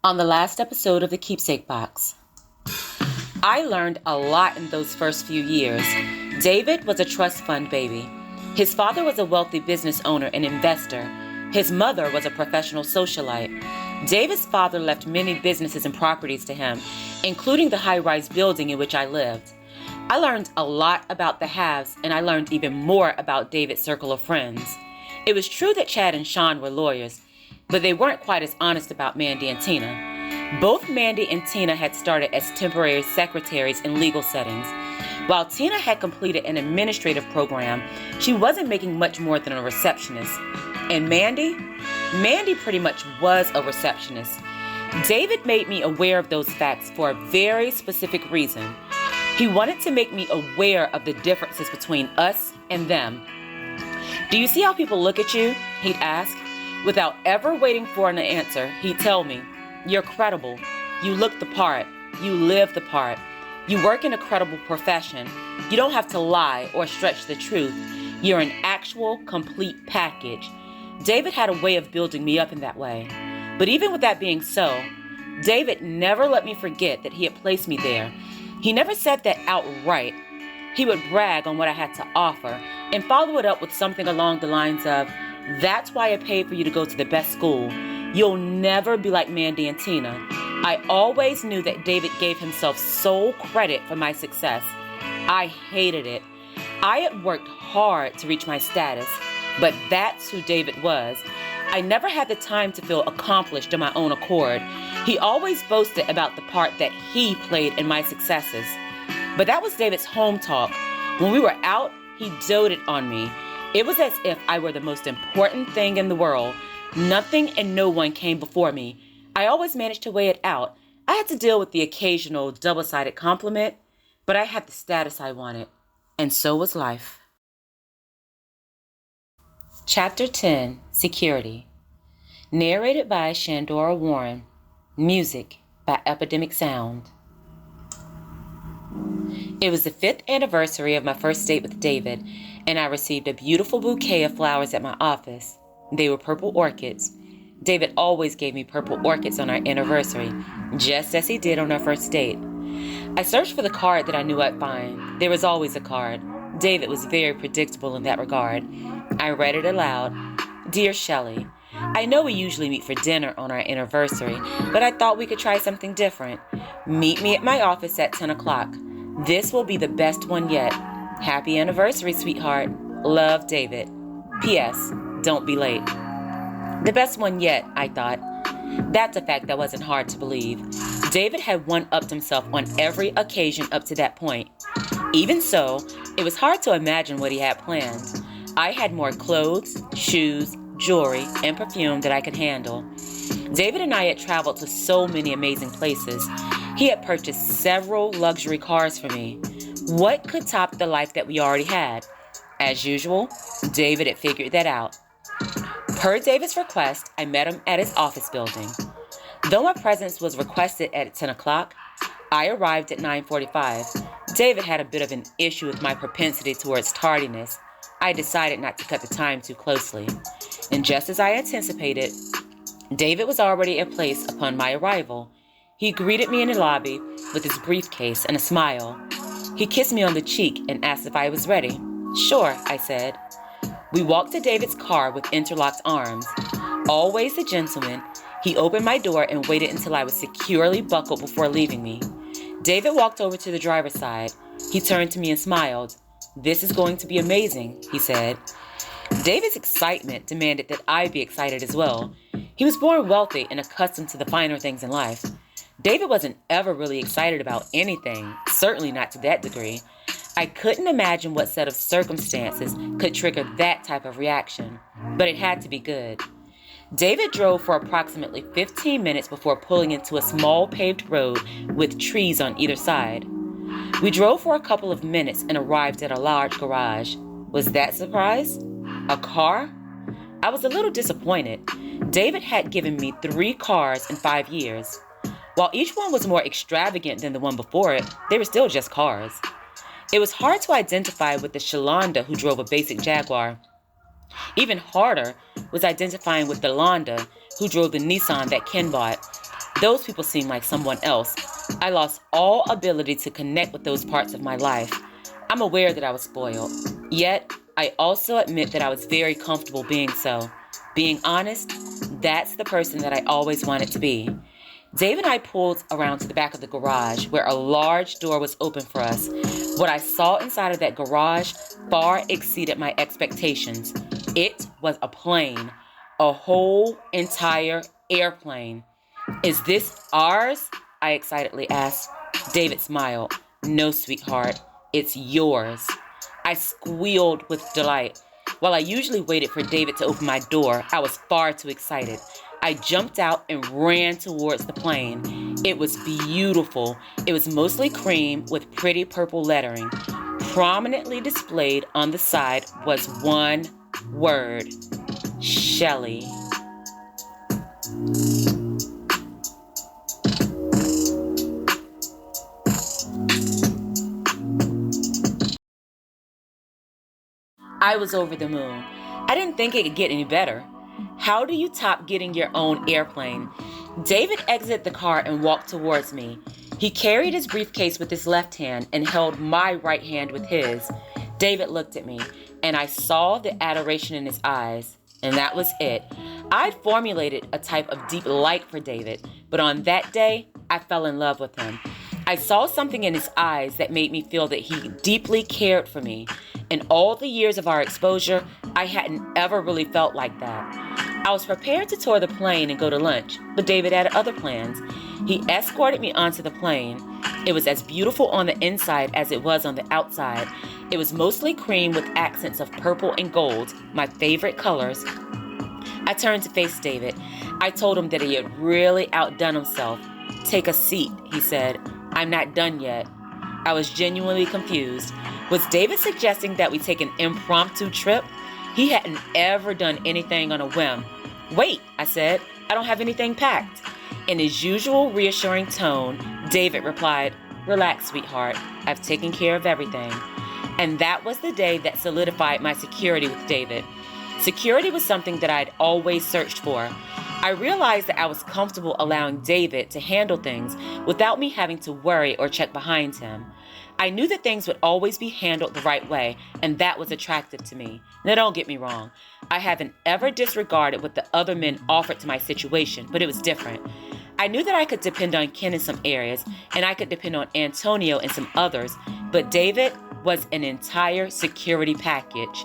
On the last episode of the Keepsake box, I learned a lot in those first few years. David was a trust fund baby. His father was a wealthy business owner and investor. His mother was a professional socialite. David's father left many businesses and properties to him, including the high-rise building in which I lived. I learned a lot about the haves, and I learned even more about David's circle of friends. It was true that Chad and Sean were lawyers, but they weren't quite as honest about Mandy and Tina. Both Mandy and Tina had started as temporary secretaries in legal settings. While Tina had completed an administrative program, she wasn't making much more than a receptionist. And Mandy pretty much was a receptionist. David made me aware of those facts for a very specific reason. He wanted to make me aware of the differences between us and them. "Do you see how people look at you?" he'd ask. Without ever waiting for an answer, he'd tell me, "You're credible. You look the part. You live the part. You work in a credible profession. You don't have to lie or stretch the truth. You're an actual, complete package." David had a way of building me up in that way. But even with that being so, David never let me forget that he had placed me there. He never said that outright. He would brag on what I had to offer and follow it up with something along the lines of, "That's why I paid for you to go to the best school. You'll never be like Mandy and Tina." I always knew that David gave himself sole credit for my success. I hated it. I had worked hard to reach my status, but that's who David was. I never had the time to feel accomplished on my own accord. He always boasted about the part that he played in my successes. But that was David's home talk. When we were out, he doted on me. It was as if I were the most important thing in the world. Nothing and no one came before me. I always managed to weigh it out. I had to deal with the occasional double-sided compliment, but I had the status I wanted, and so was life. Chapter 10, Security. Narrated by Shandora Warren. Music by Epidemic Sound. It was the 5th anniversary of my first date with David, and I received a beautiful bouquet of flowers at my office. They were purple orchids. David always gave me purple orchids on our anniversary, just as he did on our first date. I searched for the card that I knew I'd find. There was always a card. David was very predictable in that regard. I read it aloud. "Dear Shelley, I know we usually meet for dinner on our anniversary, but I thought we could try something different. Meet me at my office at 10 o'clock. This will be the best one yet. Happy anniversary, sweetheart. Love, David. P.S. Don't be late." The best one yet, I thought. That's a fact that wasn't hard to believe. David had one-upped himself on every occasion up to that point. Even so, it was hard to imagine what he had planned. I had more clothes, shoes, jewelry, and perfume that I could handle. David and I had traveled to so many amazing places. He had purchased several luxury cars for me. What could top the life that we already had? As usual, David had figured that out. Per David's request, I met him at his office building. Though my presence was requested at 10 o'clock, I arrived at 9:45. David had a bit of an issue with my propensity towards tardiness. I decided not to cut the time too closely. And just as I anticipated, David was already in place upon my arrival. He greeted me in the lobby with his briefcase and a smile. He kissed me on the cheek and asked if I was ready. "Sure," I said. We walked to David's car with interlocked arms. Always a gentleman, he opened my door and waited until I was securely buckled before leaving me. David walked over to the driver's side. He turned to me and smiled. "This is going to be amazing," he said. David's excitement demanded that I be excited as well. He was born wealthy and accustomed to the finer things in life. David wasn't ever really excited about anything, certainly not to that degree. I couldn't imagine what set of circumstances could trigger that type of reaction, but it had to be good. David drove for approximately 15 minutes before pulling into a small paved road with trees on either side. We drove for a couple of minutes and arrived at a large garage. Was that surprise? A car? I was a little disappointed. David had given me 3 cars in 5 years. While each one was more extravagant than the one before it, they were still just cars. It was hard to identify with the Shelonda who drove a basic Jaguar. Even harder was identifying with the Londa who drove the Nissan that Ken bought. Those people seemed like someone else. I lost all ability to connect with those parts of my life. I'm aware that I was spoiled. Yet, I also admit that I was very comfortable being so. Being honest, that's the person that I always wanted to be. Dave and I pulled around to the back of the garage where a large door was open for us. What I saw inside of that garage far exceeded my expectations. It was a plane, a whole entire airplane. Is this ours? I excitedly asked. David smiled. No, sweetheart, it's yours. I squealed with delight. While I usually waited for David to open my door, I was far too excited. I jumped out and ran towards the plane. It was beautiful. It was mostly cream with pretty purple lettering. Prominently displayed on the side was one word: Shelly. I was over the moon. I didn't think it could get any better. How do you top getting your own airplane? David exited the car and walked towards me. He carried his briefcase with his left hand and held my right hand with his. David looked at me, and I saw the adoration in his eyes, and that was it. I'd formulated a type of deep like for David, but on that day, I fell in love with him. I saw something in his eyes that made me feel that he deeply cared for me. In all the years of our exposure, I hadn't ever really felt like that. I was prepared to tour the plane and go to lunch, but David had other plans. He escorted me onto the plane. It was as beautiful on the inside as it was on the outside. It was mostly cream with accents of purple and gold, my favorite colors. I turned to face David. I told him that he had really outdone himself. "Take a seat," he said. "I'm not done yet." I was genuinely confused. Was David suggesting that we take an impromptu trip? He hadn't ever done anything on a whim. "Wait," I said. "I don't have anything packed." In his usual reassuring tone, David replied, "Relax, sweetheart. I've taken care of everything." And that was the day that solidified my security with David. Security was something that I'd always searched for. I realized that I was comfortable allowing David to handle things without me having to worry or check behind him. I knew that things would always be handled the right way, and that was attractive to me. Now, don't get me wrong. I haven't ever disregarded what the other men offered to my situation, but it was different. I knew that I could depend on Ken in some areas, and I could depend on Antonio in some others, but David was an entire security package.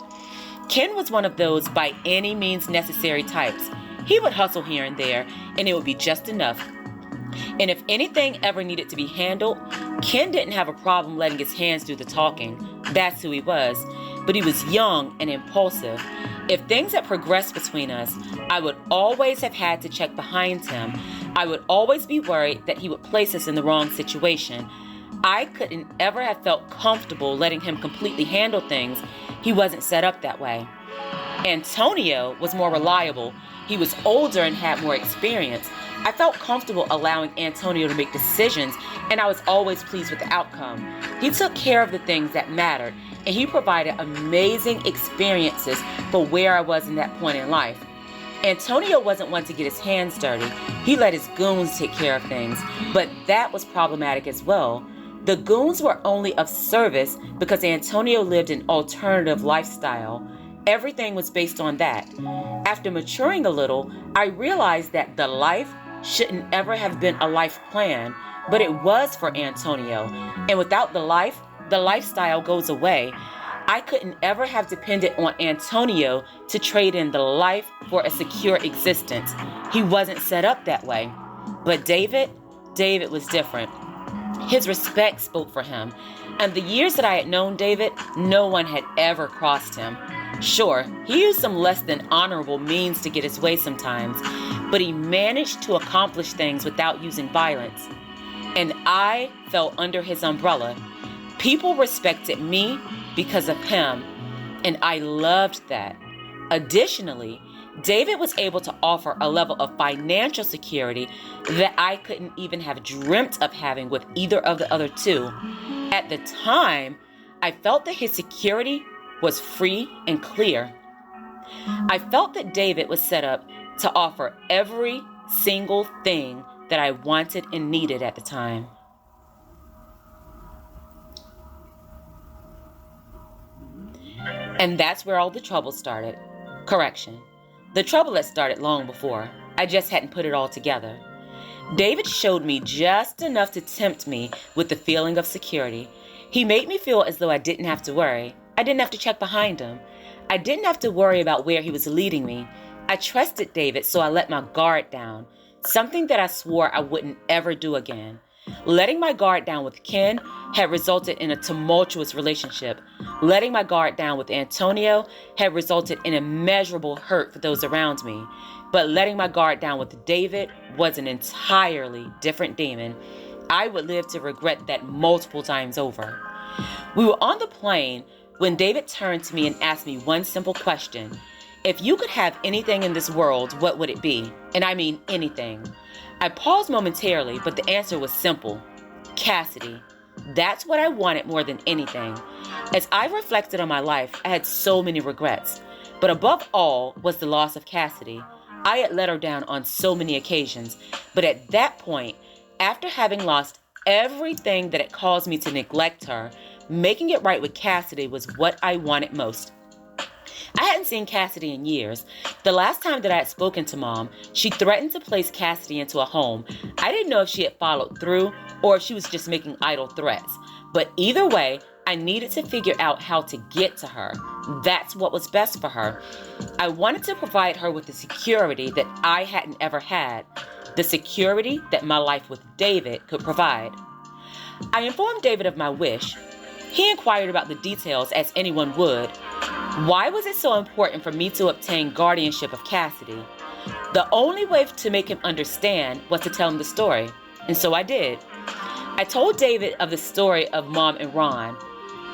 Ken was one of those by any means necessary types. He would hustle here and there, and it would be just enough. And if anything ever needed to be handled, Ken didn't have a problem letting his hands do the talking. That's who he was. But he was young and impulsive. If things had progressed between us, I would always have had to check behind him. I would always be worried that he would place us in the wrong situation. I couldn't ever have felt comfortable letting him completely handle things. He wasn't set up that way. Antonio was more reliable. He was older and had more experience. I felt comfortable allowing Antonio to make decisions, and I was always pleased with the outcome. He took care of the things that mattered, and he provided amazing experiences for where I was in that point in life. Antonio wasn't one to get his hands dirty. He let his goons take care of things, but that was problematic as well. The goons were only of service because Antonio lived an alternative lifestyle. Everything was based on that. After maturing a little, I realized that the life shouldn't ever have been a life plan, but it was for Antonio. And without the life, the lifestyle goes away. I couldn't ever have depended on Antonio to trade in the life for a secure existence. He wasn't set up that way. But David was different. His respect spoke for him. And the years that I had known David, no one had ever crossed him. Sure, he used some less than honorable means to get his way sometimes, but he managed to accomplish things without using violence. And I fell under his umbrella. People respected me because of him, and I loved that. Additionally, David was able to offer a level of financial security that I couldn't even have dreamt of having with either of the other two. At the time, I felt that his security was free and clear. I felt that David was set up to offer every single thing that I wanted and needed at the time. And that's where all the trouble started. Correction. The trouble had started long before. I just hadn't put it all together. David showed me just enough to tempt me with the feeling of security. He made me feel as though I didn't have to worry. I didn't have to check behind him. I didn't have to worry about where he was leading me. I trusted David, so I let my guard down, something that I swore I wouldn't ever do again. Letting my guard down with Ken had resulted in a tumultuous relationship. Letting my guard down with Antonio had resulted in immeasurable hurt for those around me. But letting my guard down with David was an entirely different demon. I would live to regret that multiple times over. We were on the plane when David turned to me and asked me one simple question. If you could have anything in this world, what would it be? And I mean anything. I paused momentarily, but the answer was simple. Cassidy. That's what I wanted more than anything. As I reflected on my life, I had so many regrets. But above all was the loss of Cassidy. I had let her down on so many occasions. But at that point, after having lost everything that had caused me to neglect her, making it right with Cassidy was what I wanted most. I hadn't seen Cassidy in years. The last time that I had spoken to Mom, she threatened to place Cassidy into a home. I didn't know if she had followed through or if she was just making idle threats. But either way, I needed to figure out how to get to her. That's what was best for her. I wanted to provide her with the security that I hadn't ever had, the security that my life with David could provide. I informed David of my wish. He inquired about the details as anyone would. Why was it so important for me to obtain guardianship of Cassidy? The only way to make him understand was to tell him the story, and so I did. I told David of the story of Mom and Ron.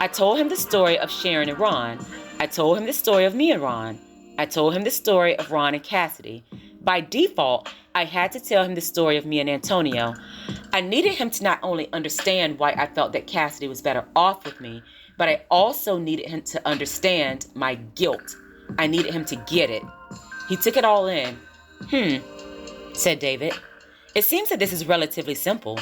I told him the story of Sharon and Ron. I told him the story of me and Ron. I told him the story of Ron and Cassidy. By default, I had to tell him the story of me and Antonio. I needed him to not only understand why I felt that Cassidy was better off with me, but I also needed him to understand my guilt. I needed him to get it. He took it all in. Said David. It seems that this is relatively simple.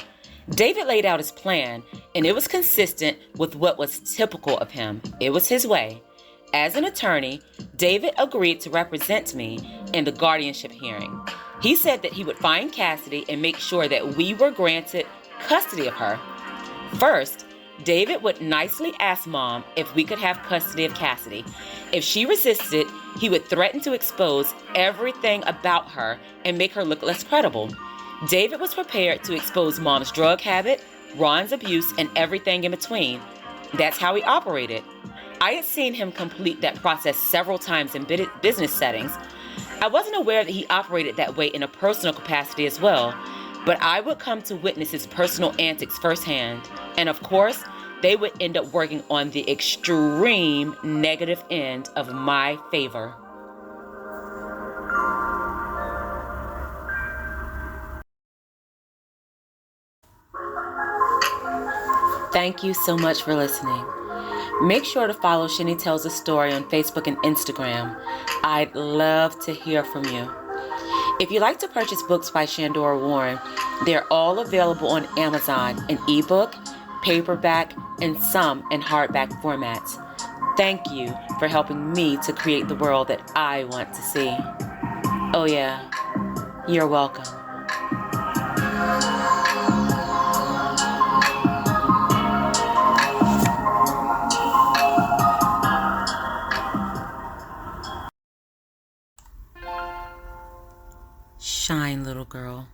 David laid out his plan, and it was consistent with what was typical of him. It was his way. As an attorney, David agreed to represent me in the guardianship hearing. He said that he would find Cassidy and make sure that we were granted custody of her. First, David would nicely ask Mom if we could have custody of Cassidy. If she resisted, he would threaten to expose everything about her and make her look less credible. David was prepared to expose Mom's drug habit, Ron's abuse, and everything in between. That's how he operated. I had seen him complete that process several times in business settings. I wasn't aware that he operated that way in a personal capacity as well, but I would come to witness his personal antics firsthand. And of course, they would end up working on the extreme negative end of my favor. Thank you so much for listening. Make sure to follow Shinny Tells a Story on Facebook and Instagram. I'd love to hear from you. If you'd like to purchase books by Shandora Warren, they're all available on Amazon in ebook, paperback, and some in hardback formats. Thank you for helping me to create the world that I want to see. Oh yeah, you're welcome. Shine, little girl.